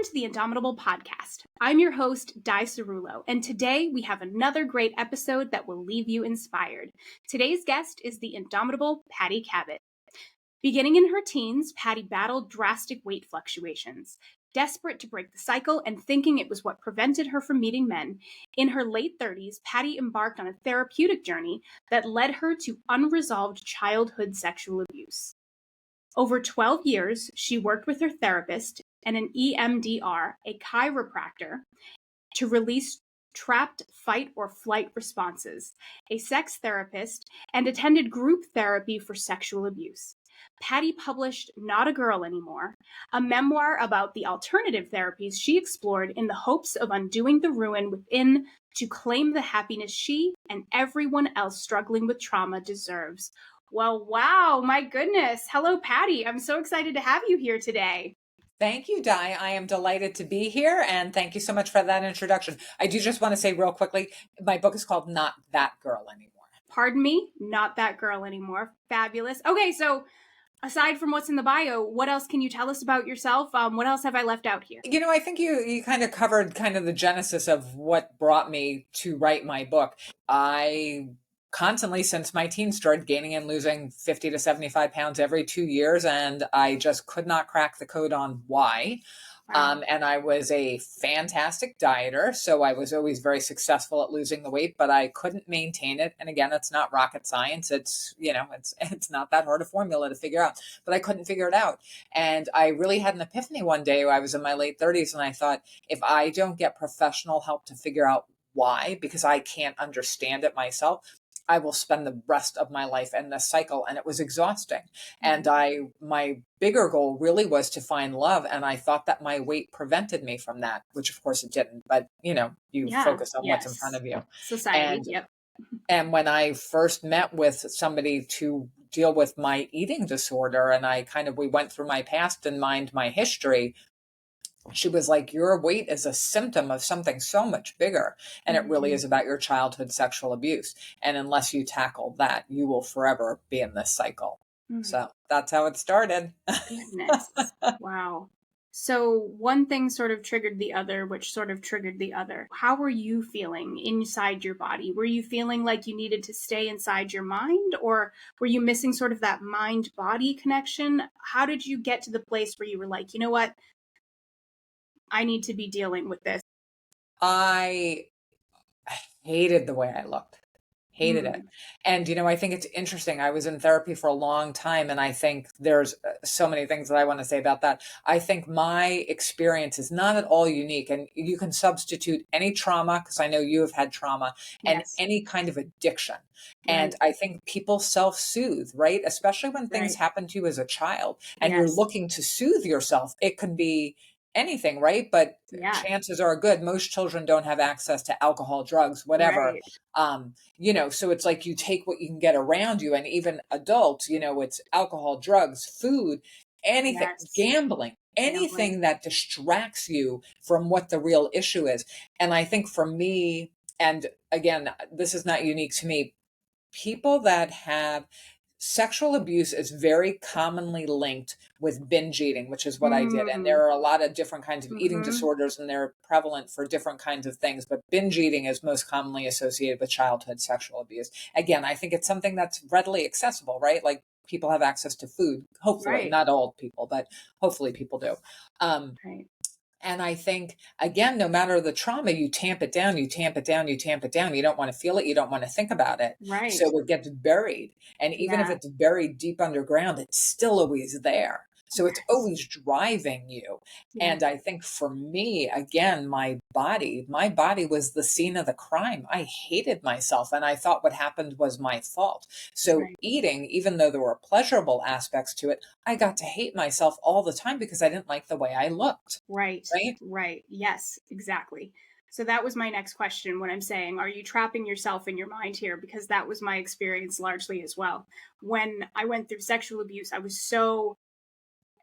to the Indomitable podcast. I'm your host, Ciruolo, and today we have another great episode that will leave you inspired. Today's guest is the indomitable Patty Cabot. Beginning in her teens, Patty battled drastic weight fluctuations. Desperate to break the cycle and thinking it was what prevented her from meeting men, in her late 30s, Patty embarked on a therapeutic journey that led her to unresolved childhood sexual abuse. Over 12 years, she worked with her therapist and an emdr, a chiropractor, to release trapped fight or flight responses, a sex therapist, and attended group therapy for sexual abuse. Patty published Not a Girl Anymore, a memoir about the alternative therapies she explored in the hopes of undoing the ruin within to claim the happiness she and everyone else struggling with trauma deserves. Well, wow, my goodness. Hello, Patty. I'm so excited to have you here today. Thank you, Di. I am delighted to be here, and thank you so much for that introduction. I do just want to say real quickly, my book is called Not That Girl Anymore. Pardon me? Not That Girl Anymore. Fabulous. Okay, so aside from what's in the bio, what else can you tell us about yourself? What else have I left out here? You know, I think you kind of covered kind of the genesis of what brought me to write my book. I constantly, since my teens, started gaining and losing 50 to 75 pounds every 2 years, and I just could not crack the code on why. Wow. And I was a fantastic dieter, so I was always very successful at losing the weight, but I couldn't maintain it. And again, it's not rocket science. It's, you know, it's not that hard a formula to figure out, but I couldn't figure it out. And I really had an epiphany one day. I was in my late 30s, and I thought, if I don't get professional help to figure out why, because I can't understand it myself, I will spend the rest of my life in this cycle. And it was exhausting. And my bigger goal really was to find love. And I thought that my weight prevented me from that, which of course it didn't. But, you know, you focus on what's in front of you. Society, And when I first met with somebody to deal with my eating disorder, and we went through my past and my history, she was like, your weight is a symptom of something so much bigger. And it really is about your childhood sexual abuse. And unless you tackle that, you will forever be in this cycle. So that's how it started. Goodness. Wow. So one thing sort of triggered the other, which sort of triggered the other. How were you feeling inside your body? Were you feeling like you needed to stay inside your mind, or were you missing sort of that mind-body connection? How did you get to the place where you were like, you know what? I need to be dealing with this. I hated the way I looked. Hated it. And, you know, I think it's interesting. I was in therapy for a long time, and I think there's so many things that I want to say about that. I think my experience is not at all unique, and you can substitute any trauma, because I know you have had trauma, and any kind of addiction. And I think people self-soothe, right? Especially when things happen to you as a child and you're looking to soothe yourself. It can be anything, right? But chances are good most children don't have access to alcohol, drugs, whatever. You know, so it's like you take what you can get around you, and even adults, you know, it's alcohol, drugs, food, anything, gambling, anything that distracts you from what the real issue is. And I think for me, and again, this is not unique to me, people that have sexual abuse is very commonly linked with binge eating, which is what I did. And there are a lot of different kinds of eating disorders, and they're prevalent for different kinds of things. But binge eating is most commonly associated with childhood sexual abuse. Again, I think it's something that's readily accessible, right? Like people have access to food, hopefully, not all people, but hopefully people do. And I think, again, no matter the trauma, you tamp it down, you tamp it down, you tamp it down. You don't want to feel it. You don't want to think about it. So it gets buried. And even if it's buried deep underground, it's still always there. So it's always driving you. And I think for me, again, my body was the scene of the crime. I hated myself, and I thought what happened was my fault. So eating, even though there were pleasurable aspects to it, I got to hate myself all the time because I didn't like the way I looked. Right. Yes, exactly. So that was my next question when I'm saying, are you trapping yourself in your mind here? Because that was my experience largely as well. When I went through sexual abuse,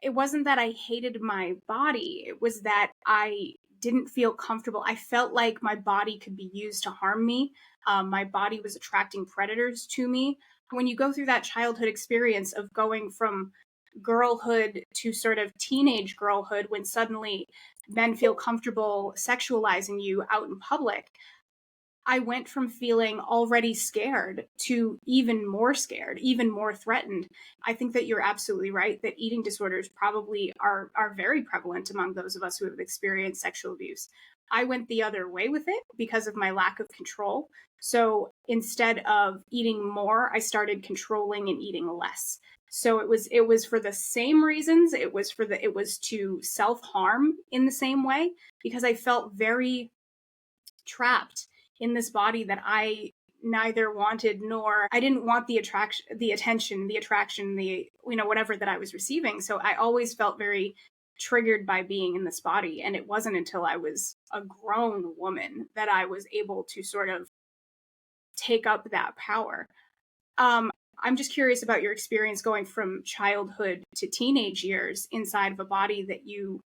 it wasn't that I hated my body. It was that I didn't feel comfortable. I felt like my body could be used to harm me. My body was attracting predators to me. When you go through that childhood experience of going from girlhood to sort of teenage girlhood, when suddenly men feel comfortable sexualizing you out in public, I went from feeling already scared to even more scared, even more threatened. I think that you're absolutely right that eating disorders probably are very prevalent among those of us who have experienced sexual abuse. I went the other way with it because of my lack of control. So instead of eating more, I started controlling and eating less. So it was for the same reasons. It was to self-harm in the same way, because I felt very trapped in this body that I neither wanted, nor I didn't want the attraction, the attention, the attraction, the, whatever that I was receiving. So I always felt very triggered by being in this body. And it wasn't until I was a grown woman that I was able to sort of take up that power. I'm just curious about your experience going from childhood to teenage years inside of a body that you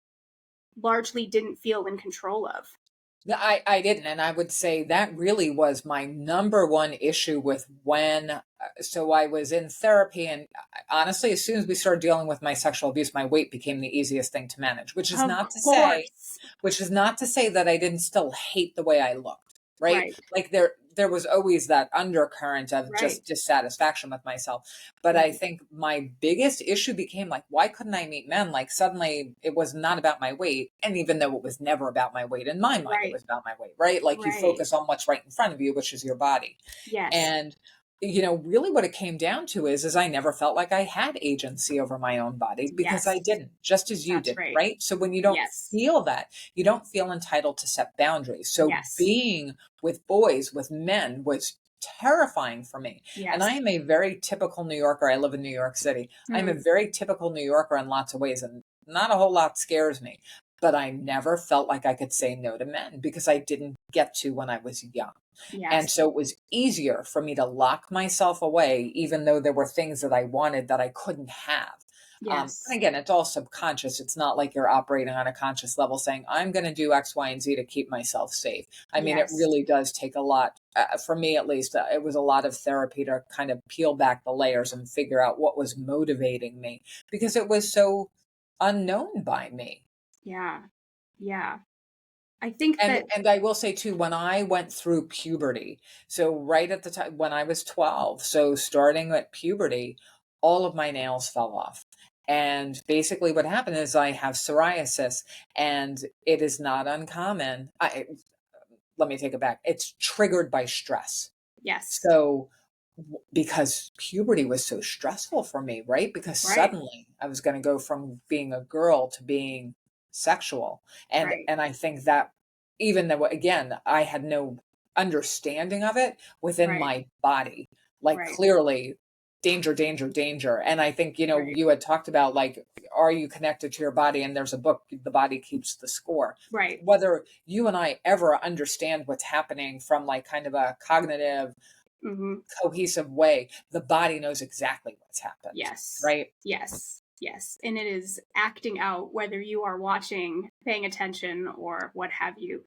largely didn't feel in control of. I didn't. And I would say that really was my number one issue with so I was in therapy, and honestly, as soon as we started dealing with my sexual abuse, my weight became the easiest thing to manage, which is Of not to course. say that I didn't still hate the way I looked, right? Like there was always that undercurrent of just dissatisfaction with myself. But I think my biggest issue became like, why couldn't I meet men? Like suddenly it was not about my weight. And even though it was never about my weight, in my mind, it was about my weight, right? Like you focus on what's right in front of you, which is your body. Yes. And really what it came down to is I never felt like I had agency over my own body, because I didn't, just as you did, right? So when you don't feel that, you don't feel entitled to set boundaries. So being with boys, with men, was terrifying for me. And I am a very typical New Yorker. I live in New York City. I'm a very typical New Yorker in lots of ways, and not a whole lot scares me. But I never felt like I could say no to men, because I didn't get to when I was young. And so it was easier for me to lock myself away, even though there were things that I wanted that I couldn't have. And again, it's all subconscious. It's not like you're operating on a conscious level saying, I'm going to do X, Y, and Z to keep myself safe. I mean, it really does take a lot. For me, at least, it was a lot of therapy to kind of peel back the layers and figure out what was motivating me, because it was so unknown by me. Yeah. I think and I will say too, when I went through puberty, so right at the time when I was 12, so starting at puberty, all of my nails fell off. And basically what happened is I have psoriasis, and it is not uncommon. Let me take it back. It's triggered by stress. So because puberty was so stressful for me, right? Because suddenly I was going to go from being a girl to being sexual. And I think that, even though, again, I had no understanding of it within my body, like clearly danger, danger, danger. And I think, you had talked about, like, are you connected to your body? And there's a book, The Body Keeps the Score. Whether you and I ever understand what's happening from like kind of a cognitive, cohesive way, the body knows exactly what's happened. Right? Yes. And it is acting out, whether you are watching, paying attention, or what have you.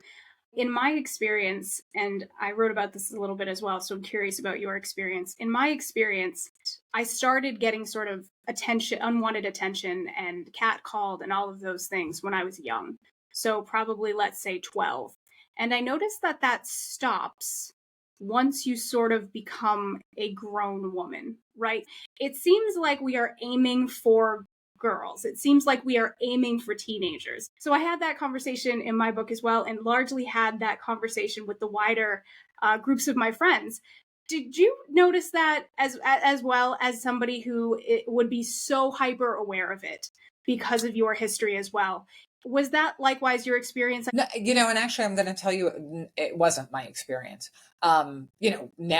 In my experience, and I wrote about this a little bit as well, so I'm curious about your experience. In my experience, I started getting sort of attention, unwanted attention, and catcalled and all of those things when I was young. So probably, let's say 12. And I noticed that stops once you sort of become a grown woman, right? It seems like we are aiming for girls. It seems like we are aiming for teenagers. So I had that conversation in my book as well, and largely had that conversation with the wider groups of my friends. Did you notice that as well, as somebody who would be so hyper aware of it because of your history as well? Was that likewise your experience? No, and actually I'm going to tell you, it wasn't my experience. Now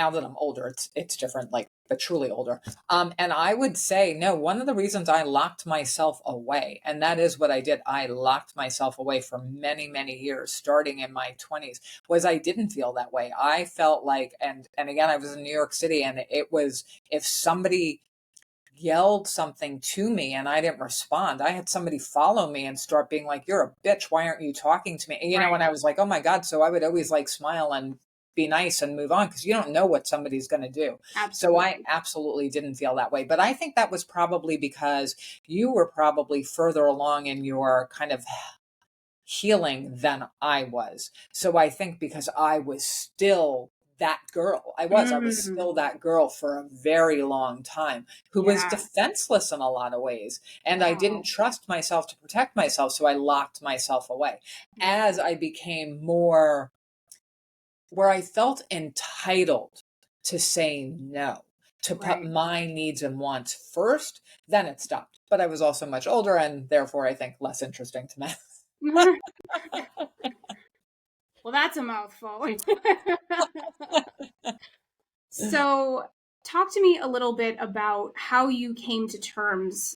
that I'm older, it's different, like, but truly older. And I would say, no, one of the reasons I locked myself away, and that is what I did, I locked myself away for many, many years, starting in my 20s, was I didn't feel that way. I felt like, and again, I was in New York City, and it was, if somebody yelled something to me and I didn't respond, I had somebody follow me and start being like, you're a bitch, why aren't you talking to me? And, and I was like, oh my God. So I would always like smile and be nice and move on, because you don't know what somebody's going to do. So I absolutely didn't feel that way. But I think that was probably because you were probably further along in your kind of healing than I was. So I think because I was still that girl, I was Mm, still that girl for a very long time who was yeah. defenseless in a lot of ways. And I didn't Wow. trust myself to protect myself. So I locked myself away. As Yeah. I became more where I felt entitled to say no, to put Right. my needs and wants first, then it stopped. But I was also much older and therefore I think less interesting to men. Well, that's a mouthful. So, talk to me a little bit about how you came to terms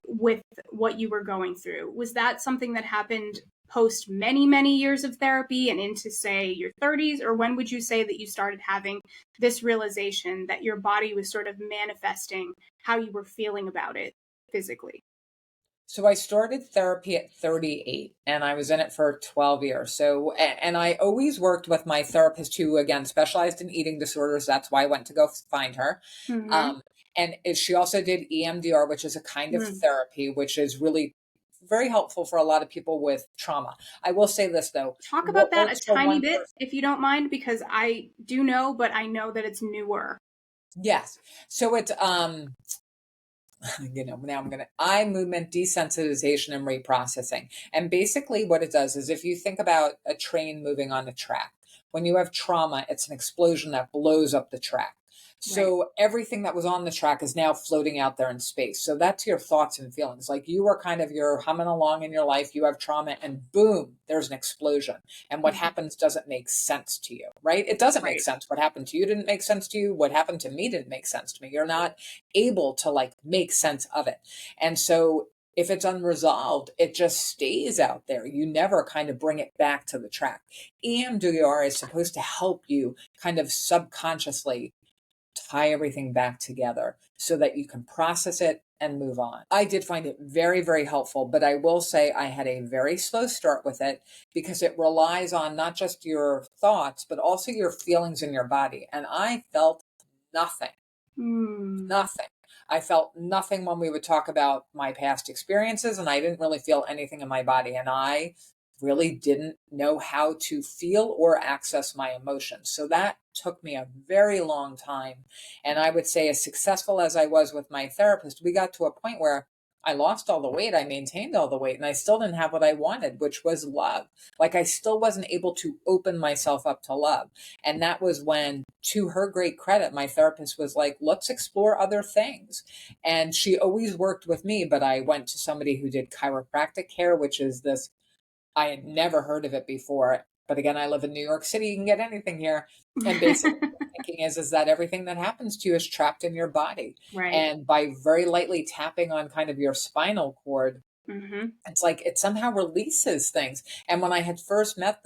with what you were going through. Was that something that happened post many, many years of therapy and into, say, your 30s? Or when would you say that you started having this realization that your body was sort of manifesting how you were feeling about it physically? So I started therapy at 38 and I was in it for 12 years. So, and I always worked with my therapist who, again, specialized in eating disorders. That's why I went to go find her. Mm-hmm. Um, she also did EMDR, which is a kind of Mm. therapy, which is really very helpful for a lot of people with trauma. I will say this though, Talk about what that a works for tiny one bit, person. if you don't mind, because I do know, but I know that it's newer. Yes. So it's, now I'm going to eye movement desensitization and reprocessing. And basically, what it does is if you think about a train moving on a track, when you have trauma, it's an explosion that blows up the track. Right. So everything that was on the track is now floating out there in space. So that's your thoughts and feelings. Like you are kind of, you're humming along in your life, you have trauma, and boom, there's an explosion. And what Mhm. happens doesn't make sense to you, right? It doesn't make Right. sense. What happened to you didn't make sense to you. What happened to me didn't make sense to me. You're not able to like make sense of it. And so if it's unresolved, it just stays out there. You never kind of bring it back to the track. EMDR is supposed to help you kind of subconsciously tie everything back together so that you can process it and move on. I did find it very, very helpful, but I will say I had a very slow start with it because it relies on not just your thoughts, but also your feelings in your body. And I felt nothing. Mm. Nothing. I felt nothing when we would talk about my past experiences, and I didn't really feel anything in my body. And I really didn't know how to feel or access my emotions. So that took me a very long time. And I would say, as successful as I was with my therapist, we got to a point where I lost all the weight, I maintained all the weight, and I still didn't have what I wanted, which was love. Like I still wasn't able to open myself up to love. And that was when, to her great credit, my therapist was like, let's explore other things. And she always worked with me, but I went to somebody who did chiropractic care, which is this, I had never heard of it before. But again, I live in New York City. You can get anything here. And basically, the thinking is that everything that happens to you is trapped in your body. Right. And by very lightly tapping on kind of your spinal cord, Mm-hmm. it's like it somehow releases things. And when I had first met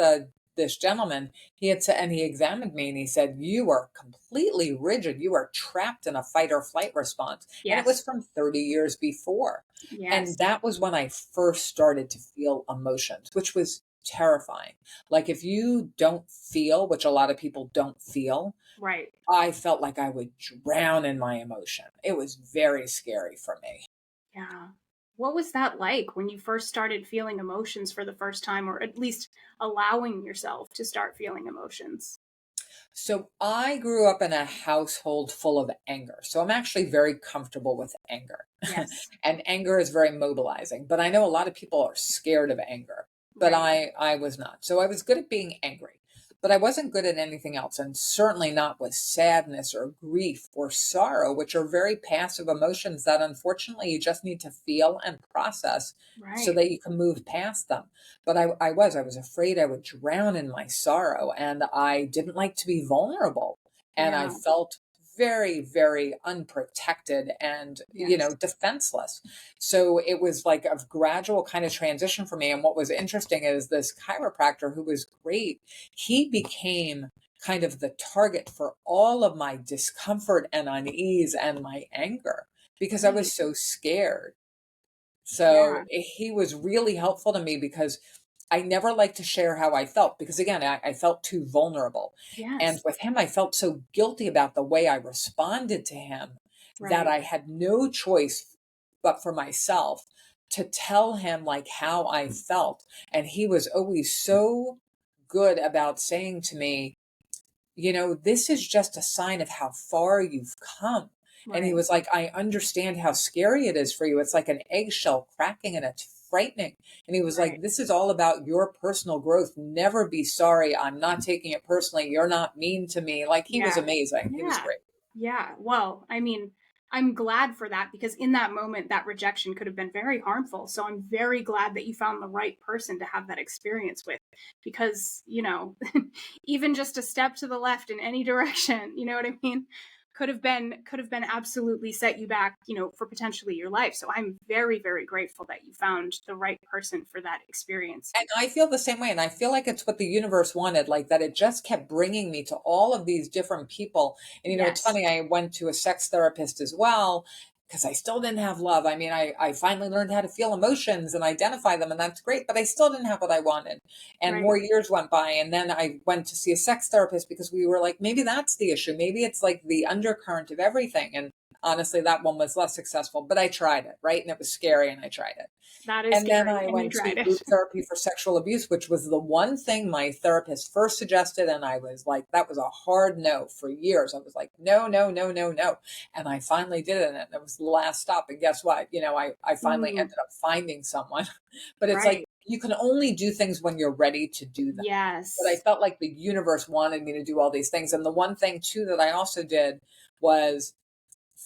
this gentleman, he had said, and he examined me and he said, "You are completely rigid. You are trapped in a fight or flight response." And it was Yes. from 30 years before. Yes. And that was when I first started to feel emotions, which was terrifying. Like if you don't feel, which a lot of people don't feel, Right. I felt like I would drown in my emotion. It was very scary for me. Yeah. What was that like when you first started feeling emotions for the first time, or at least allowing yourself to start feeling emotions? So I grew up in a household full of anger. So I'm actually very comfortable with anger. Yes. And anger is very mobilizing, but I know a lot of people are scared of anger, but Right. I was not. So I was good at being angry, but I wasn't good at anything else, and certainly not with sadness or grief or sorrow, which are very passive emotions that unfortunately you just need to feel and process so Right. that you can move past them. But I was afraid I would drown in my sorrow, and I didn't like to be vulnerable. And I Yeah. felt very, very unprotected and, Yes. defenseless. So it was like a gradual kind of transition for me. And what was interesting is this chiropractor who was great, he became kind of the target for all of my discomfort and unease and my anger because I was Right. so scared. Yeah. So he was really helpful to me because I never liked to share how I felt because, again, I felt too vulnerable. And Yes. with him, I felt so guilty about the way I responded to him that Right. I had no choice but for myself to tell him like how I felt. And he was always so good about saying to me, this is just a sign of how far you've come. And he Right. was like, I understand how scary it is for you. It's like an eggshell cracking and it's frightening. And he was Right. like, this is all about your personal growth. Never be sorry. I'm not taking it personally. You're not mean to me. Like, he was Yeah. amazing. He was Yeah. great. Yeah. Well, I mean, I'm glad for that because in that moment, that rejection could have been very harmful. So I'm very glad that you found the right person to have that experience with because, even just a step to the left in any direction, you know what I mean? Could have been absolutely set you back, for potentially your life. So I'm very, very grateful that you found the right person for that experience. And I feel the same way. And I feel like it's what the universe wanted, like that it just kept bringing me to all of these different people. And, it's Yes. funny, I went to a sex therapist as well because I still didn't have love. I mean, I finally learned how to feel emotions and identify them, and that's great, but I still didn't have what I wanted. And Right. more years went by. And then I went to see a sex therapist because we were like, maybe that's the issue. Maybe it's like the undercurrent of everything. And honestly, that one was less successful, but I tried it, right? And it was scary, and I tried it. That is And then scary. I And you went to tried it. group therapy for sexual abuse, which was the one thing my therapist first suggested. And I was like, that was a hard no for years. I was like, no, no, no, no, no. And I finally did it. And it was the last stop. And guess what? I finally Mm, ended up finding someone. But it's like, right. you can only do things when you're ready to do them. But I Yes. felt like the universe wanted me to do all these things. And the one thing, too, that I also did was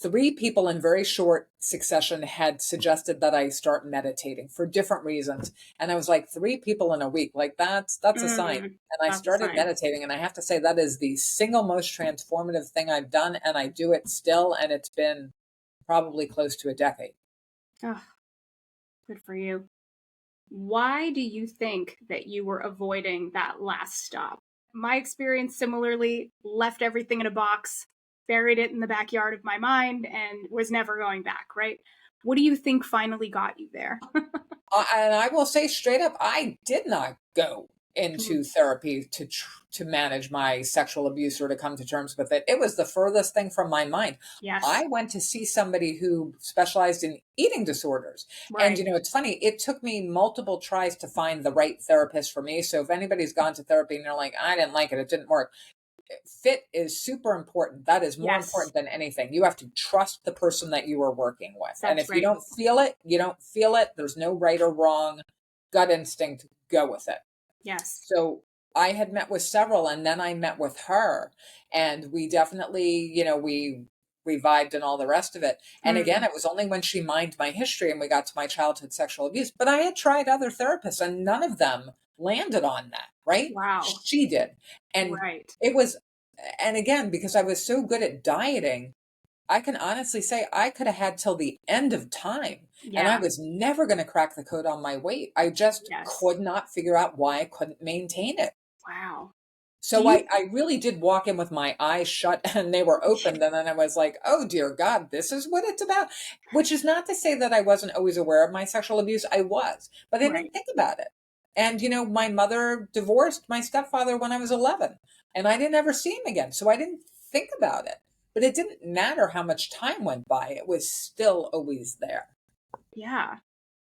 three people in very short succession had suggested that I start meditating for different reasons. And I was like, three people in a week, like that's a sign. And I That's a started sign. meditating, and I have to say that is the single most transformative thing I've done. And I do it still. And it's been probably close to a decade. Oh, good for you. Why do you think that you were avoiding that last stop? My experience similarly left everything in a box, buried it in the backyard of my mind, and was never going back, right? What do you think finally got you there? And I will say straight up, I did not go into therapy to manage my sexual abuse or to come to terms with it. It was the furthest thing from my mind. Yes. I went to see somebody who specialized in eating disorders. And Right. it's funny, it took me multiple tries to find the right therapist for me. So if anybody's gone to therapy and they're like, I didn't like it, it didn't work, fit is super important. That is more Yes. important than anything. You have to trust the person that you are working with. And That's if you right. don't feel it, you don't feel it. There's no right or wrong. Gut instinct, go with it. Yes. So I had met with several, and then I met with her, and we definitely, we vibed and all the rest of it. And again, Mm. it was only when she mined my history and we got to my childhood sexual abuse. But I had tried other therapists, and none of them landed on that, right? Wow. She did. And Right. it was, and again, because I was so good at dieting, I can honestly say I could have had till the end of time, and I Yeah. was never going to crack the code on my weight. I just Yes. could not figure out why I couldn't maintain it. Wow. Do So you I really did walk in with my eyes shut and they were opened. And then I was like, oh, dear God, this is what it's about. Which is not to say that I wasn't always aware of my sexual abuse. I was, but I right. didn't think about it. And, my mother divorced my stepfather when I was 11, and I didn't ever see him again. So I didn't think about it. But it didn't matter how much time went by, it was still always there. Yeah.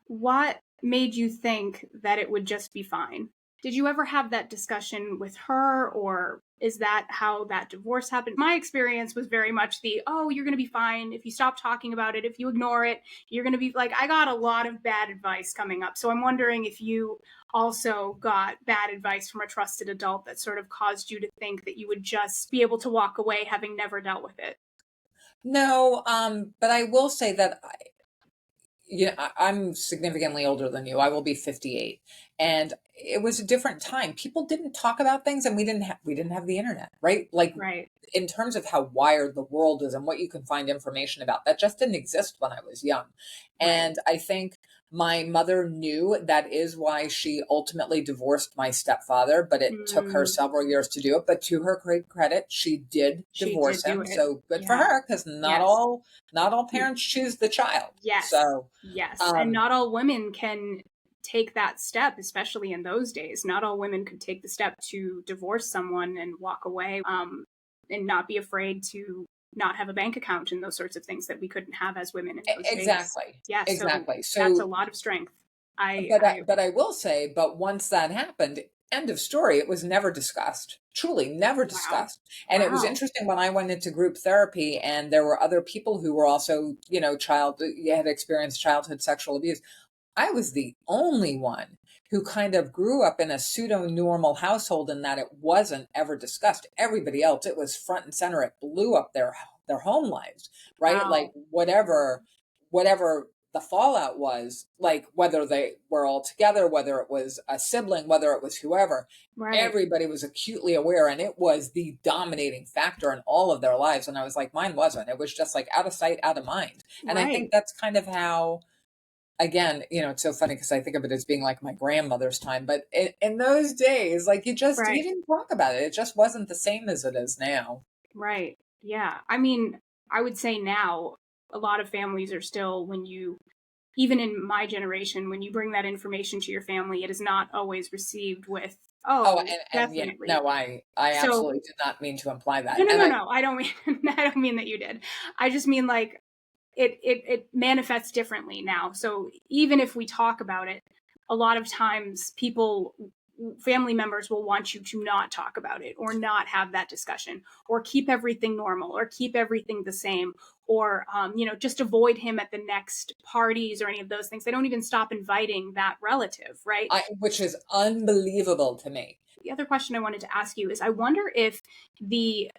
What made you think that it would just be fine? Did you ever have that discussion with her, or is that how that divorce happened? My experience was very much oh, you're going to be fine. If you stop talking about it, if you ignore it, you're going to be like, I got a lot of bad advice coming up. So I'm wondering if you also got bad advice from a trusted adult that sort of caused you to think that you would just be able to walk away having never dealt with it. No, but I will say that I'm significantly older than you. I will be 58. And it was a different time. People didn't talk about things, and we didn't have the internet, right? Like, Right. in terms of how wired the world is and what you can find information about, that just didn't exist when I was young. Right. And I think my mother knew that is why she ultimately divorced my stepfather, but it took her Mm, several years to do it. But to her great credit, she did she did divorce do him. it. So good for Yeah. her, because not Yes. all not all parents choose the child. Yes. So Yes. And um, not all women can take that step, especially in those days. Not all women could take the step to divorce someone and walk away, and not be afraid to not have a bank account and those sorts of things that we couldn't have as women in those days. Exactly. Yeah, so Exactly. that's a So, lot of strength. I, but I I will say, but once that happened, end of story. It was never discussed. Truly, never Wow. discussed. And it was Wow. interesting when I went into group therapy, and there were other people who were also, had experienced childhood sexual abuse. I was the only one who kind of grew up in a pseudo normal household in that it wasn't ever discussed. Everybody else, it was front and center. It blew up their home lives, right? Like Wow. whatever the fallout was, like whether they were all together, whether it was a sibling, whether it was whoever, Right. everybody was acutely aware, and it was the dominating factor in all of their lives. And I was like, mine wasn't. It was just like out of sight, out of mind. And I think Right. that's kind of how, again, it's so funny because I think of it as being like my grandmother's time, but in those days, like you Right. didn't talk about it. It just wasn't the same as it is now. Right. Yeah. I mean, I would say now a lot of families are still, even in my generation, when you bring that information to your family, it is not always received with, Oh, oh, and yeah, definitely. no, I So, absolutely did not mean to imply that. no, no, And no, I no. I don't mean, I don't mean that you did. I just mean like it manifests differently now. So even if we talk about it, a lot of times family members will want you to not talk about it or not have that discussion or keep everything normal or keep everything the same or just avoid him at the next parties or any of those things. They don't even stop inviting that relative, right? which is unbelievable to me. The other question I wanted to ask you is I wonder if the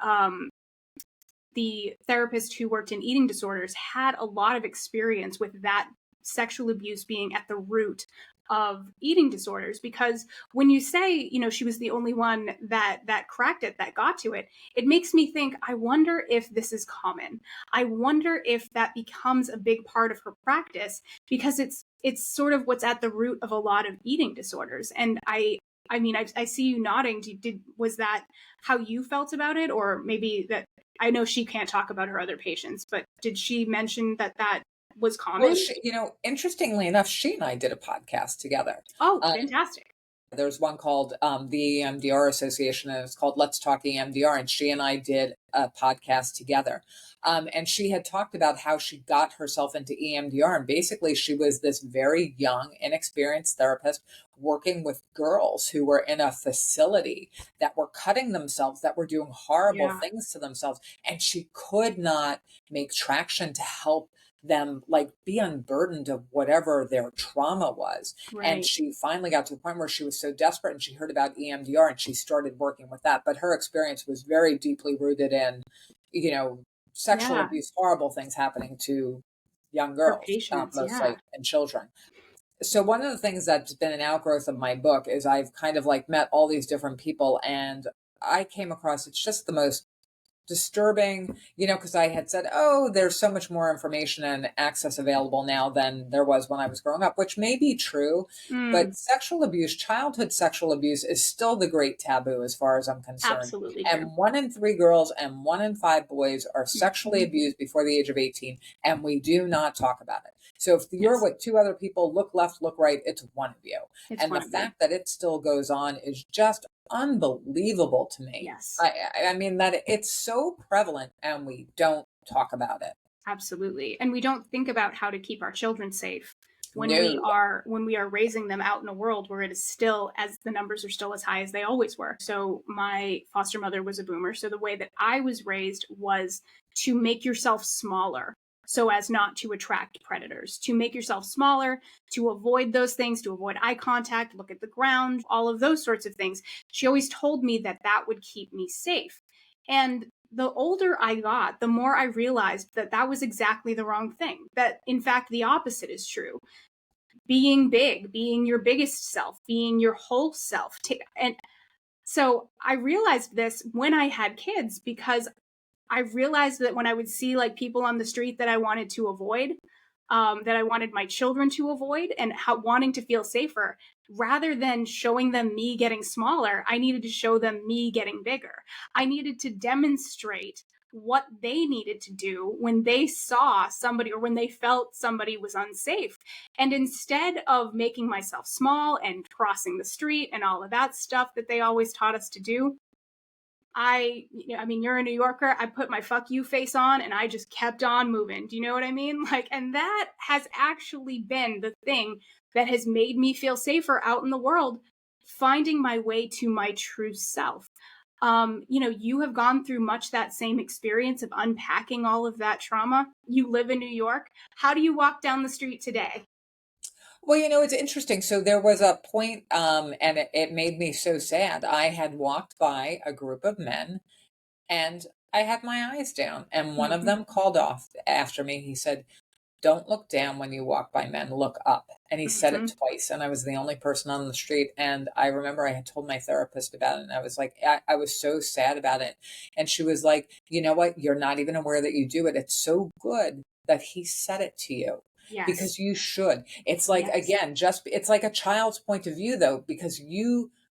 therapist who worked in eating disorders had a lot of experience with that sexual abuse being at the root of eating disorders, because when you say she was the only one that cracked it, that got to it, it makes me think, I wonder if this is common. I wonder if that becomes a big part of her practice, because it's sort of what's at the root of a lot of eating disorders. And I mean, I see you nodding. Was that how you felt about it? Or maybe that, I know she can't talk about her other patients, but did she mention that was Well, common? interestingly enough, she and I did a podcast together. Oh, Uh, fantastic. There's one called the EMDR Association, and it's called Let's Talk EMDR. And she and I did a podcast together. And she had talked about how she got herself into EMDR. And basically, she was this very young, inexperienced therapist working with girls who were in a facility that were cutting themselves, that were doing horrible Yeah. things to themselves. And she could not make traction to help them like be unburdened of whatever their trauma was. And Right. she finally got to the point where she was so desperate, and she heard about EMDR and she started working with that. But her experience was very deeply rooted in, sexual Yeah. abuse, horrible things happening to young Her girls, patients. mostly, Yeah. and children. So one of the things that's been an outgrowth of my book is I've kind of like met all these different people, and I came across, it's just the most disturbing, because I had said, oh, there's so much more information and access available now than there was when I was growing up, which may be true, Mm, but sexual abuse, childhood sexual abuse, is still the great taboo as far as I'm concerned. absolutely true. And 1 in 3 girls and 1 in 5 boys are sexually Mhm. abused before the age of 18, and we do not talk about it. So if you're Yes, with two other people, look left, look right, it's one of you. it's And the one of you. fact that it still goes on is just unbelievable to me. Yes, I mean that it's so prevalent and we don't talk about it. absolutely. And we don't think about how to keep our children safe No. when we are raising them out in a world where it is still, as the numbers are still as high as they always were. So my foster mother was a boomer. So the way that I was raised was to make yourself smaller so as not to attract predators, to make yourself smaller, to avoid those things, to avoid eye contact, look at the ground, all of those sorts of things. She always told me that that would keep me safe. And the older I got, the more I realized that that was exactly the wrong thing. That, in fact, the opposite is true. Being big, being your biggest self, being your whole self. And so I realized this when I had kids, because I realized that when I would see like people on the street that I wanted to avoid, that I wanted my children to avoid, and wanting to feel safer, rather than showing them me getting smaller, I needed to show them me getting bigger. I needed to demonstrate what they needed to do when they saw somebody or when they felt somebody was unsafe. And instead of making myself small and crossing the street and all of that stuff that they always taught us to do, I mean, you're a New Yorker. I put my fuck you face on and I just kept on moving. Do you know what I mean? Like, and that has actually been the thing that has made me feel safer out in the world, finding my way to my true self. You have gone through much that same experience of unpacking all of that trauma. You live in New York. How do you walk down the street today? Well, it's interesting. So there was a point, and it made me so sad. I had walked by a group of men and I had my eyes down, and one of Mm-hmm. them called off after me. He said, "Don't look down when you walk by men, look up." And he said Mm-hmm. it twice, and I was the only person on the street. And I remember I had told my therapist about it, and I was like, I was so sad about it. And she was like, "You know what? You're not even aware that you do it. It's so good that he said it to you." Yes. Because you should. It's like, Yes. again, it's like a child's point of view, though, because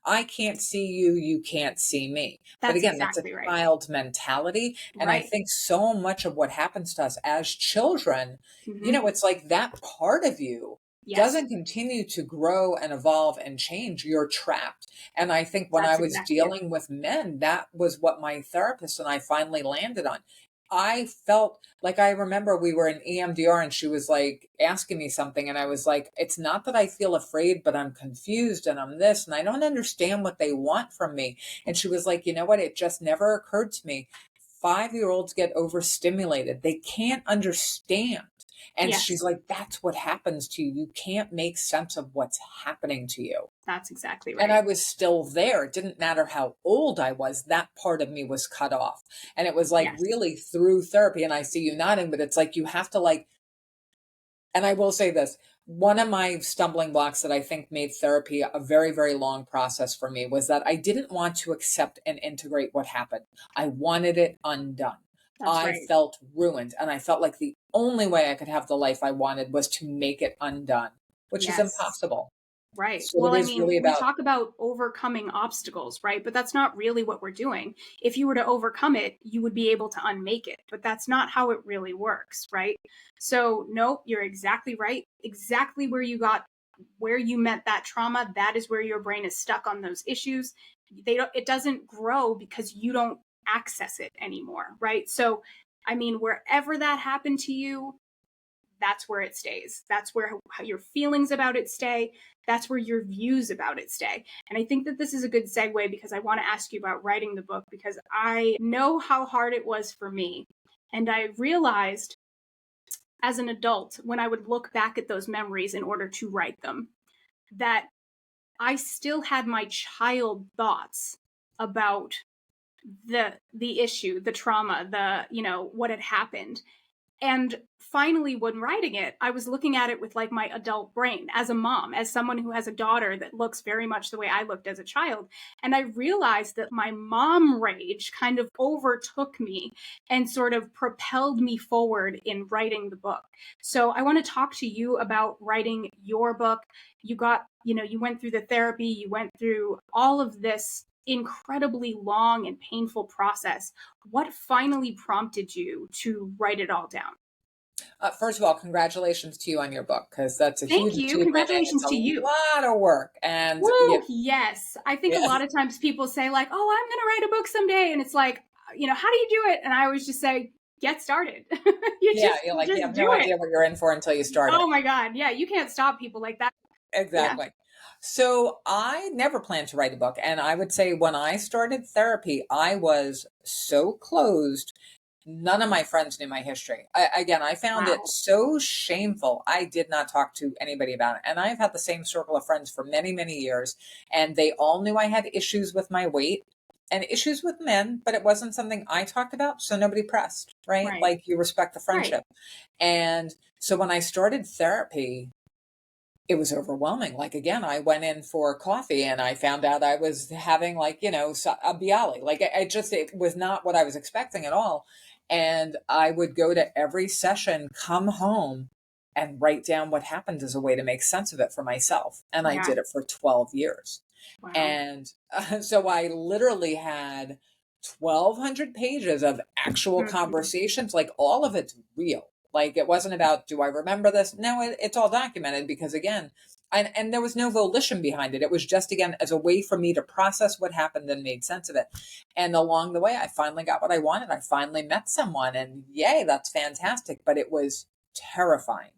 I can't see you, you can't see me. But That's again, that's a exactly right. child's mentality. And I Right. think so much of what happens to us as children, Mm-hmm. it's like that part of you Yes. doesn't continue to grow and evolve and change. You're trapped. And I think when I That's was exactly it. dealing with men, that was what my therapist and I finally landed on. I felt like, I remember we were in EMDR and she was like asking me something. And I was like, it's not that I feel afraid, but I'm confused and I'm this and I don't understand what they want from me. And she was like, you know what? It just never occurred to me. 5-year-olds get overstimulated. They can't understand. And she's Yes. like, that's what happens to you. You can't make sense of what's happening to you. That's exactly And I right. was still there. It didn't matter how old I was. That part of me was cut off. And it was like Yes. really through therapy. And I see you nodding, but it's like you have to like, and I will say this, one of my stumbling blocks that I think made therapy a very, very long process for me was that I didn't want to accept and integrate what happened. I wanted it undone. That's I right. felt ruined. And I felt like the only way I could have the life I wanted was to make it undone, which is Yes. impossible. Right. So Well, it I is mean, really we about, talk about overcoming obstacles, right? But that's not really what we're doing. If you were to overcome it, you would be able to unmake it. But that's not how it really works, right? So, no, you're exactly right. Exactly where you met that trauma, that is where your brain is stuck on those issues. It doesn't grow because you don't access it anymore, right? So, I mean, wherever that happened to you, that's where it stays. That's where how your feelings about it stay. That's where your views about it stay. And I think that this is a good segue because I want to ask you about writing the book because I know how hard it was for me. And I realized as an adult, when I would look back at those memories in order to write them, that I still had my child thoughts about the issue, the trauma, what had happened. And finally, when writing it, I was looking at it with like my adult brain as a mom, as someone who has a daughter that looks very much the way I looked as a child. And I realized that my mom rage kind of overtook me and sort of propelled me forward in writing the book. So I want to talk to you about writing your book. You went through the therapy, you went through all of this incredibly long and painful process. What finally prompted you to write it all down? first of all, congratulations to you on your book because that's a Thank huge you. achievement and it's Congratulations a to you. lot of work. And Woo! Yes. I think a yeah, lot of times people say, like, oh, I'm going to write a book someday. And it's like, how do you do it? And I always just say, get started. you yeah, just, you're you like you just have no do it. idea what you're in for until you start it. Oh my God. Yeah. You can't stop people like that. Yeah. Exactly. So I never planned to write a book. And I would say when I started therapy, I was so closed. None of my friends knew my history. Again, I found it Wow. so shameful. I did not talk to anybody about it. And I've had the same circle of friends for many, many years. And they all knew I had issues with my weight and issues with men, but it wasn't something I talked about. So nobody pressed, right? Right. Like you respect the Right. friendship. And so when I started therapy, it was overwhelming. Like again, I went in for coffee and I found out I was having like, a Bialy. Like it was not what I was expecting at all. And I would go to every session, come home and write down what happened as a way to make sense of it for myself. And I Yeah. did it for 12 years. Wow. And so I literally had 1,200 pages of actual Mhm. conversations. Like all of it's real. Like it wasn't about, do I remember this? No, it's all documented because again, and there was no volition behind it. It was just, again, as a way for me to process what happened and made sense of it. And along the way, I finally got what I wanted. I finally met someone, and yay, that's fantastic. But it was terrifying.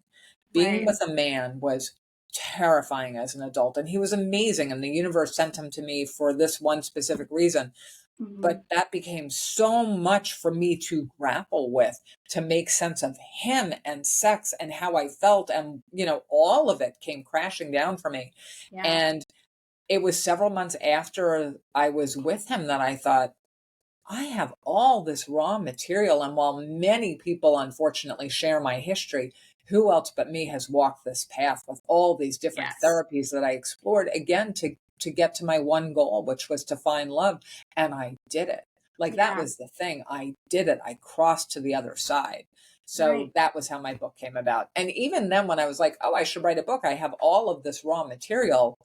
Being Right. with a man was terrifying as an adult, and he was amazing. And the universe sent him to me for this one specific reason. Mm-hmm. But that became so much for me to grapple with, to make sense of him and sex and how I felt. And, all of it came crashing down for me. Yeah. And it was several months after I was with him that I thought, I have all this raw material. And while many people unfortunately share my history, who else but me has walked this path with all these different Yes. therapies that I explored, again, to get to my one goal, which was to find love. And I did it. Like, that Yeah. was the thing. I did it. I crossed to the other side. So Right. that was how my book came about. And even then, when I was like, oh, I should write a book, I have all of this raw material.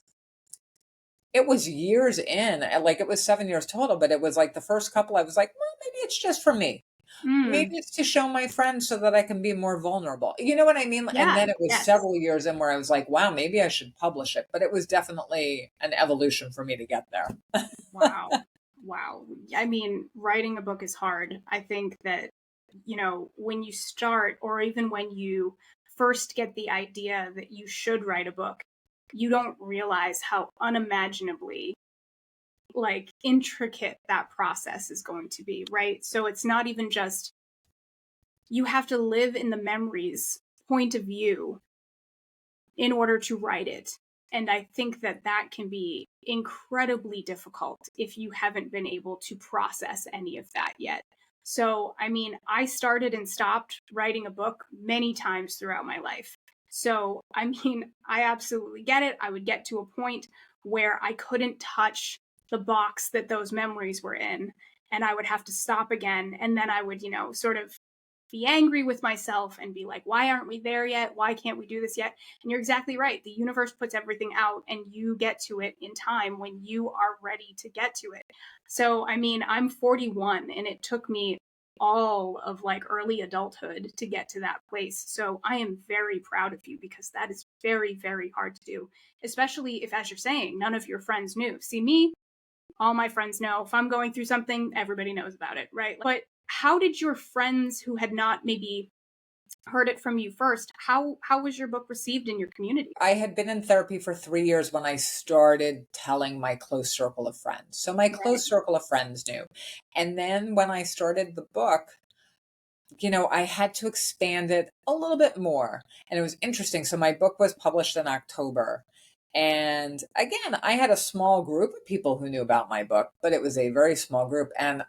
It was years in, like, it was 7 years total, but it was like the first couple, I was like, well, maybe it's just for me. Maybe Mm. it's to show my friends so that I can be more vulnerable. You know what I mean? And Yeah. then it was Yes. several years in where I was like, wow, maybe I should publish it. But it was definitely an evolution for me to get there. Wow. Wow. I mean, writing a book is hard. I think that, when you start, or even when you first get the idea that you should write a book, you don't realize how unimaginably like intricate that process is going to be, right? So it's not even just you have to live in the memories point of view in order to write it. And I think that that can be incredibly difficult if you haven't been able to process any of that yet. So, I mean, I started and stopped writing a book many times throughout my life. So, I mean, I absolutely get it. I would get to a point where I couldn't touch the box that those memories were in, and I would have to stop again. And then I would, sort of be angry with myself and be like, why aren't we there yet? Why can't we do this yet? And you're exactly right. The universe puts everything out and you get to it in time when you are ready to get to it. So, I mean, I'm 41 and it took me all of like early adulthood to get to that place. So I am very proud of you because that is very, very hard to do, especially if, as you're saying, none of your friends knew. See, me, all my friends know. If I'm going through something, everybody knows about it, right? But how did your friends who had not maybe heard it from you first, how was your book received in your community? I had been in therapy for 3 years when I started telling my close circle of friends. So my Right. close circle of friends knew. And then when I started the book, I had to expand it a little bit more. And it was interesting. So my book was published in October. And again, I had a small group of people who knew about my book, but it was a very small group. And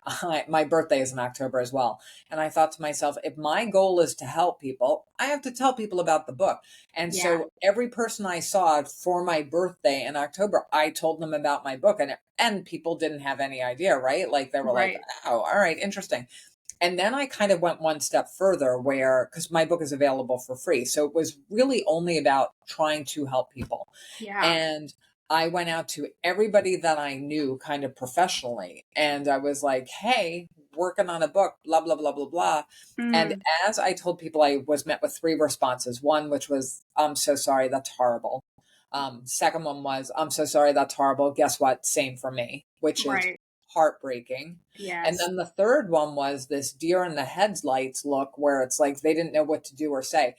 my birthday is in October as well. And I thought to myself, if my goal is to help people, I have to tell people about the book. And Yeah. so every person I saw for my birthday in October, I told them about my book. And people didn't have any idea, right? Like, they were like, Right. oh, all right, interesting. And then I kind of went one step further where, because my book is available for free. So it was really only about trying to help people. Yeah. And I went out to everybody that I knew kind of professionally. And I was like, hey, working on a book, blah, blah, blah, blah, blah. And Mm. as I told people, I was met with 3 responses. One, which was, I'm so sorry, that's horrible. Second one was, I'm so sorry, that's horrible. Guess what? Same for me, which is Right. heartbreaking. And Yes. then the third one was this deer in the headlights look where it's like they didn't know what to do or say.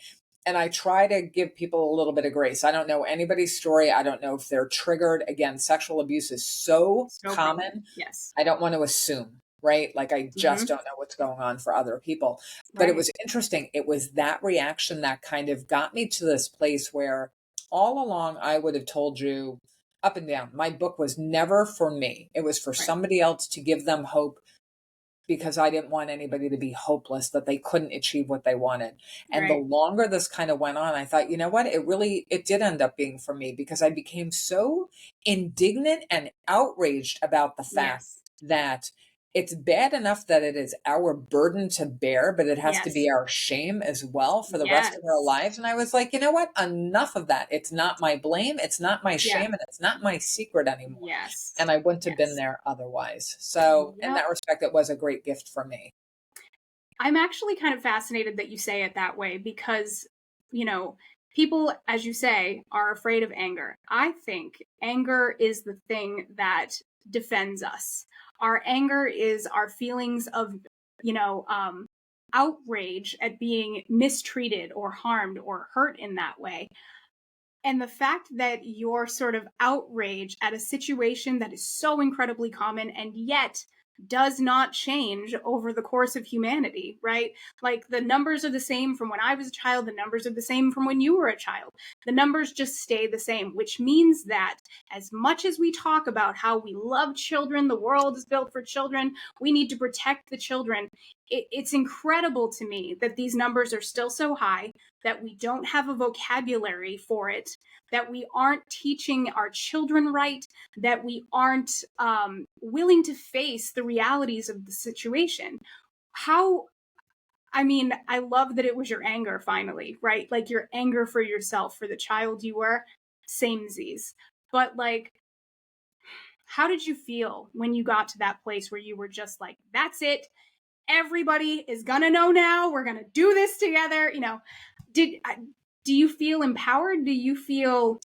And I try to give people a little bit of grace. I don't know anybody's story. I don't know if they're triggered. Again, sexual abuse is so So common. prevalent. Yes. I don't want to assume, right? Like, I just Mm-hmm. don't know what's going on for other people. But it Right. was interesting. It was that reaction that kind of got me to this place where all along I would have told you up and down, my book was never for me. It was for Right. somebody else, to give them hope, because I didn't want anybody to be hopeless that they couldn't achieve what they wanted. And the Right. longer this kind of went on, I thought, you know what? It did end up being for me, because I became so indignant and outraged about the fact Yes. that it's bad enough that it is our burden to bear, but it has to be Yes. our shame as well for the rest of our Yes. lives. And I was like, you know what? Enough of that. It's not my blame. It's not my Yeah. shame. And it's not my secret anymore. Yes. And I wouldn't have been Yes. there otherwise. So in Yep. that respect, it was a great gift for me. I'm actually kind of fascinated that you say it that way because, you know, people, as you say, are afraid of anger. I think anger is the thing that defends us. Our anger is our feelings of, outrage at being mistreated or harmed or hurt in that way. And the fact that your sort of outrage at a situation that is so incredibly common and yet does not change over the course of humanity, right? Like the numbers are the same from when I was a child, the numbers are the same from when you were a child. The numbers just stay the same, which means that as much as we talk about how we love children, the world is built for children, we need to protect the children. It's incredible to me that these numbers are still so high, that we don't have a vocabulary for it, that we aren't teaching our children right, that we aren't willing to face the realities of the situation. I love that it was your anger finally, right? Like your anger for yourself, for the child you were, samesies. But like, how did you feel when you got to that place where you were just like, that's it, everybody is gonna know now, we're gonna do this together? Do you feel empowered? Do you feel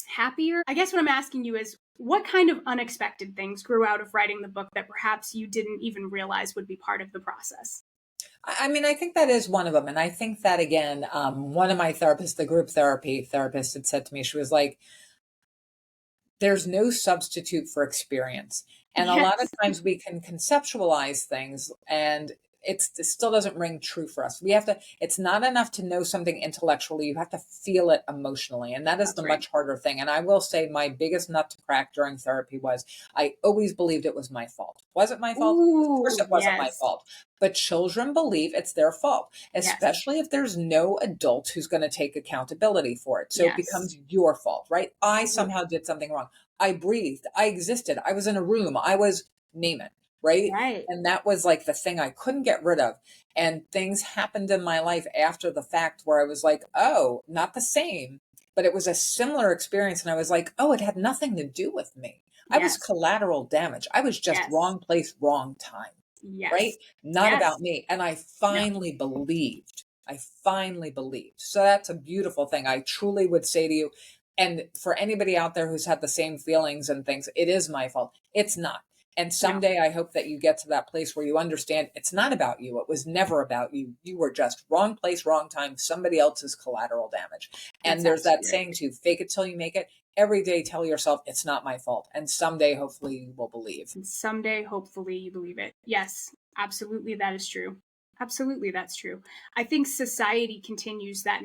happier? I guess what I'm asking you is, what kind of unexpected things grew out of writing the book that perhaps you didn't even realize would be part of the process? I mean, I think that is one of them. And I think that, again, one of my therapists, the group therapy therapist, had said to me, she was like, there's no substitute for experience. And a lot of times we can conceptualize things and it still doesn't ring true for us. It's not enough to know something intellectually. You have to feel it emotionally. And that is the much harder thing. And I will say my biggest nut to crack during therapy was I always believed it was my fault. Was it my fault? Of course it wasn't my fault. But children believe it's their fault, especially if there's no adult who's going to take accountability for it. So it becomes your fault, right? I somehow did something wrong. I breathed. I existed. I was in a room. I was, name it. Right. And that was like the thing I couldn't get rid of. And things happened in my life after the fact where I was like, oh, not the same, but it was a similar experience. And I was like, oh, it had nothing to do with me. I was collateral damage. I was just wrong place, wrong time. Right. Not about me. And I finally believed. So that's a beautiful thing. I truly would say to you, and for anybody out there who's had the same feelings and things, it is my fault. It's not. And someday I hope that you get to that place where you understand it's not about you. It was never about you. You were just wrong place, wrong time, somebody else's collateral damage. And there's that saying too, fake it till you make it. Every day tell yourself it's not my fault. And someday hopefully you will believe. And someday hopefully you believe it. Yes, absolutely, that is true. Absolutely, that's true. I think society continues that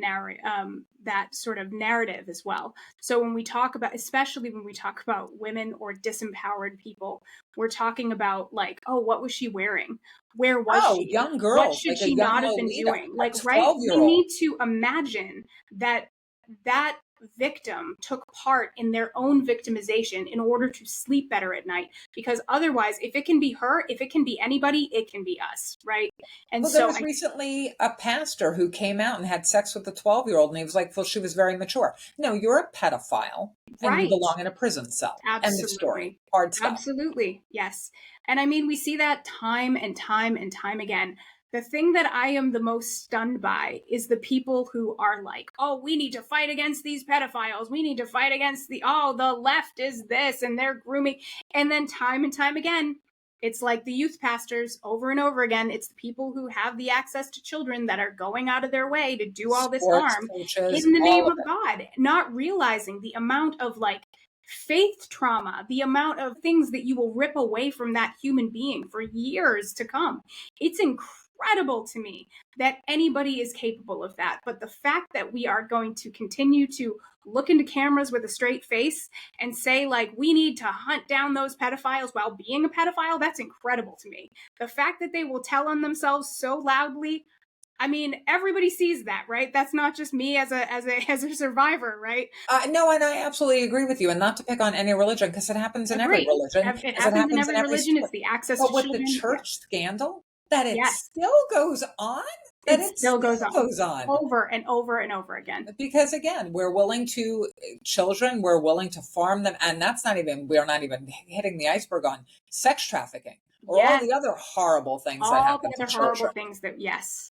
that sort of narrative as well. So when we talk about, especially when we talk about women or disempowered people, we're talking about like, oh, what was she wearing? Where was she? Young girl. What should she not have been doing? Like, right? We need to imagine that victim took part in their own victimization in order to sleep better at night, because otherwise, if it can be her, if it can be anybody, it can be us, right? And there was recently a pastor who came out and had sex with a 12-year-old, and he was like, well, she was very mature. No, you're a pedophile and you belong in a prison cell. Absolutely. End of story. Hard stuff. Absolutely. Yes. And I mean, we see that time and time and time again. The thing that I am the most stunned by is the people who are like, oh, we need to fight against these pedophiles. We need to fight against the left is this and they're grooming. And then time and time again, it's like the youth pastors over and over again. It's the people who have the access to children that are going out of their way to do all this harm in the name of God, not realizing the amount of like faith trauma, the amount of things that you will rip away from that human being for years to come. It's incredible to me that anybody is capable of that. But the fact that we are going to continue to look into cameras with a straight face and say, like, we need to hunt down those pedophiles while being a pedophile, that's incredible to me. The fact that they will tell on themselves so loudly, I mean, everybody sees that, right? That's not just me as a survivor, right? No, and I absolutely agree with you. And not to pick on any religion, because it happens in every religion. It happens in every religion. It's the access to children. But with the church scandal, that it still goes on. It still goes on over and over and over again. Because again, we're willing to farm them. And we're not even hitting the iceberg on sex trafficking or all the other horrible things that happen to children. Yes.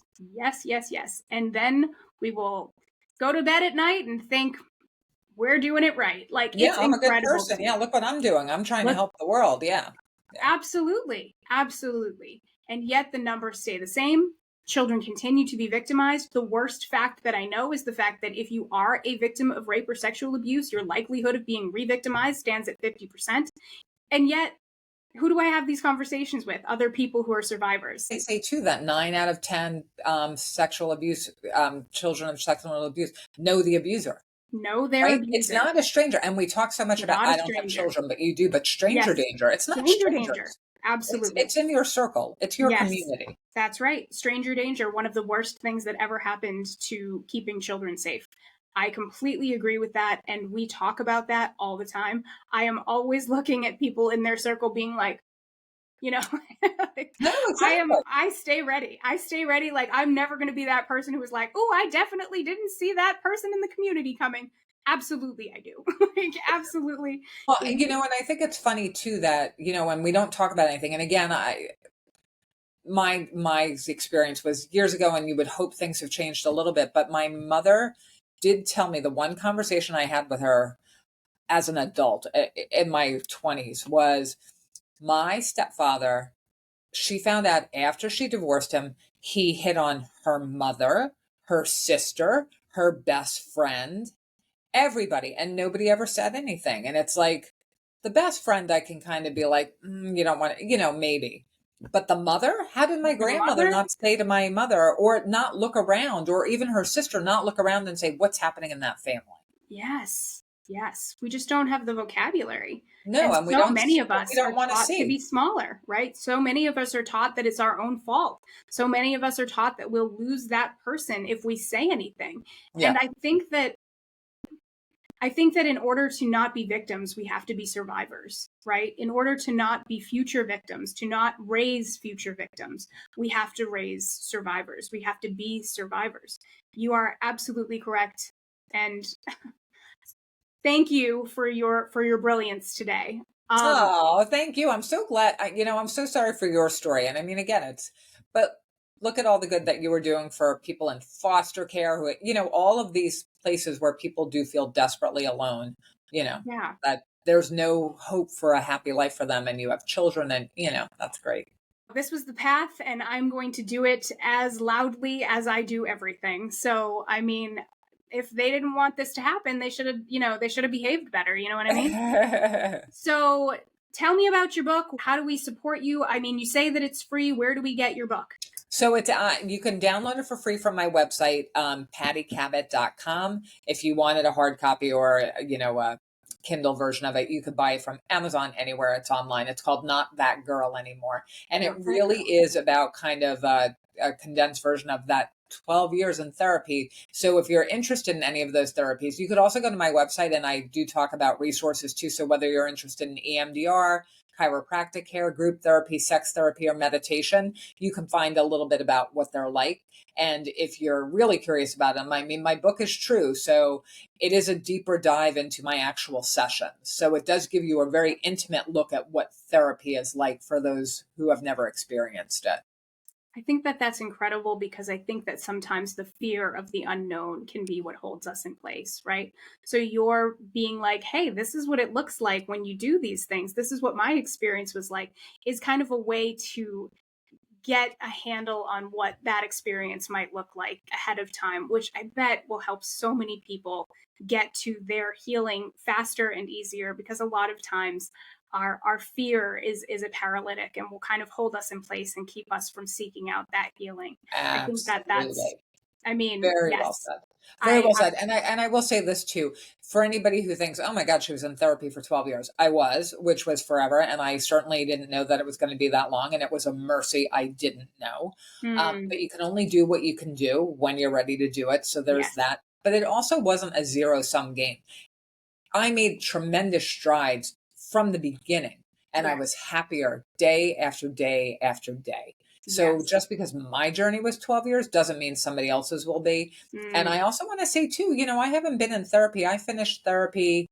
And then we will go to bed at night and think, we're doing it right. Like, Yeah, it's I'm a good incredible to person. Yeah, me. look what I'm doing. I'm trying to Look, help the world. Yeah. Yeah. absolutely. Absolutely. And yet the numbers stay the same. Children continue to be victimized. The worst fact that I know is the fact that if you are a victim of rape or sexual abuse, your likelihood of being re-victimized stands at 50%. And yet, who do I have these conversations with? Other people who are survivors. They say too that 9 out of 10 sexual abuse, children of sexual abuse know the abuser. Know their Right? It's abuser. not a stranger. And we talk so much about, Not a I don't have stranger. children, but you do, but stranger Yes. danger. It's not Stranger danger. strangers. Absolutely. It's in your circle. It's your Yes. community. That's right. Stranger danger, one of the worst things that ever happened to keeping children safe. I completely agree with that. And we talk about that all the time. I am always looking at people in their circle being like, you know, No, exactly. I stay ready. I stay ready. Like, I'm never going to be that person who was like, oh, I definitely didn't see that person in the community coming. Absolutely, I do. Like, absolutely. Well, and I think it's funny too that, when we don't talk about anything, and again, my experience was years ago, and you would hope things have changed a little bit, but my mother did tell me the one conversation I had with her as an adult in my 20s was my stepfather. She found out after she divorced him, he hit on her mother, her sister, her best friend, everybody, and nobody ever said anything. And it's like the best friend, I can kind of be like, you don't want to, maybe. But the mother, how did my The grandmother mother? not say to my mother, or not look around, or even her sister not look around and say, what's happening in that family? Yes. Yes. We just don't have the vocabulary. No, And and we so don't many see of what we us are don't want to taught to be see. smaller, right? So many of us are taught that it's our own fault. So many of us are taught that we'll lose that person if we say anything. Yeah. And I think that in order to not be victims, we have to be survivors, right? In order to not be future victims, to not raise future victims, we have to raise survivors. We have to be survivors. You are absolutely correct. And thank you for your brilliance today. Oh, thank you. I'm so glad. I'm so sorry for your story. And I mean, again, but look at all the good that you were doing for people in foster care who, all of these places where people do feel desperately alone, Yeah. that there's no hope for a happy life for them. And you have children and, that's great. This was the path, and I'm going to do it as loudly as I do everything. So, I mean, if they didn't want this to happen, they should have behaved better. You know what I mean? So tell me about your book. How do we support you? I mean, you say that it's free. Where do we get your book? So it's you can download it for free from my website, pattycabot.com. If you wanted a hard copy or, a Kindle version of it, you could buy it from Amazon, anywhere it's online. It's called Not That Girl Anymore. And it really is about kind of a condensed version of that 12 years in therapy. So if you're interested in any of those therapies, you could also go to my website, and I do talk about resources too. So whether you're interested in EMDR, chiropractic care, group therapy, sex therapy, or meditation, you can find a little bit about what they're like. And if you're really curious about them, I mean, my book is true. So it is a deeper dive into my actual sessions. So it does give you a very intimate look at what therapy is like for those who have never experienced it. I think that that's incredible, because I think that sometimes the fear of the unknown can be what holds us in place, right? So you're being like, hey, this is what it looks like when you do these things. This is what my experience was like, is kind of a way to get a handle on what that experience might look like ahead of time, which I bet will help so many people get to their healing faster and easier, because a lot of times our fear is a paralytic and will kind of hold us in place and keep us from seeking out that healing. I think that that's, Absolutely. I mean, Very well yes, said. Very well said. And I will say this too, for anybody who thinks, oh my God, she was in therapy for 12 years. I was, which was forever. And I certainly didn't know that it was going to be that long. And it was a mercy I didn't know. But you can only do what you can do when you're ready to do it. So there's that. But it also wasn't a zero-sum game. I made tremendous strides from the beginning, and I was happier day after day after day. So just because my journey was 12 years doesn't mean somebody else's will be. And I also want to say too, I haven't been in therapy. I finished therapy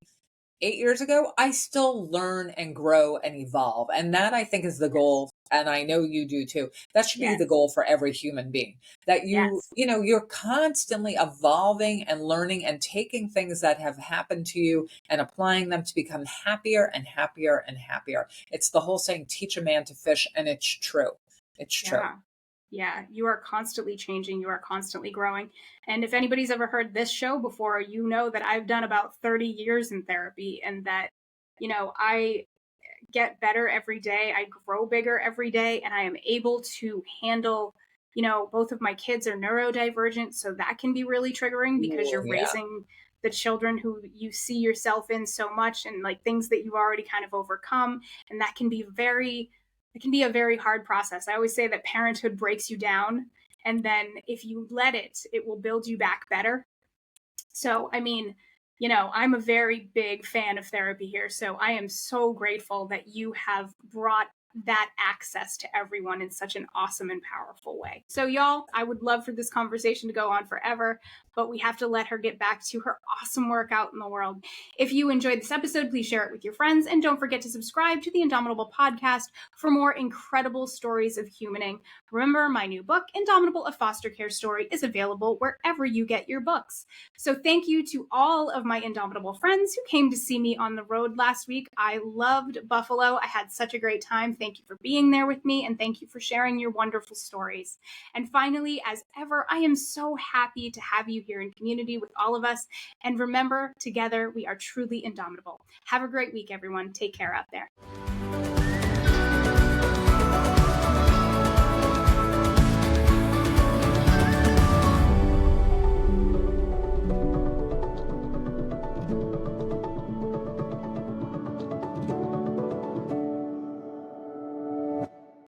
8 years ago. I still learn and grow and evolve. And that, I think, is the goal and I know you do too. That should be Yes. the goal for every human being. That Yes. you're constantly evolving and learning and taking things that have happened to you and applying them to become happier and happier and happier. It's the whole saying, teach a man to fish, and it's true. It's true. Yeah. Yeah. You are constantly changing. You are constantly growing. And if anybody's ever heard this show before, you know that I've done about 30 years in therapy and that, I get better every day. I grow bigger every day, and I am able to handle, both of my kids are neurodivergent. So that can be really triggering because Ooh, you're yeah. raising the children who you see yourself in so much and like things that you've already kind of overcome. And that can be it can be a very hard process. I always say that parenthood breaks you down. And then if you let it, it will build you back better. So, I mean, I'm a very big fan of therapy here. So I am so grateful that you have brought that access to everyone in such an awesome and powerful way. So, y'all, I would love for this conversation to go on forever, but we have to let her get back to her awesome work out in the world. If you enjoyed this episode, please share it with your friends. And don't forget to subscribe to the Indomitable podcast for more incredible stories of humaning. Remember, my new book, Indomitable, a Foster Care Story, is available wherever you get your books. So thank you to all of my Indomitable friends who came to see me on the road last week. I loved Buffalo. I had such a great time. Thank you for being there with me, and thank you for sharing your wonderful stories. And finally, as ever, I am so happy to have you here in community with all of us. And remember, together, we are truly indomitable. Have a great week, everyone. Take care out there.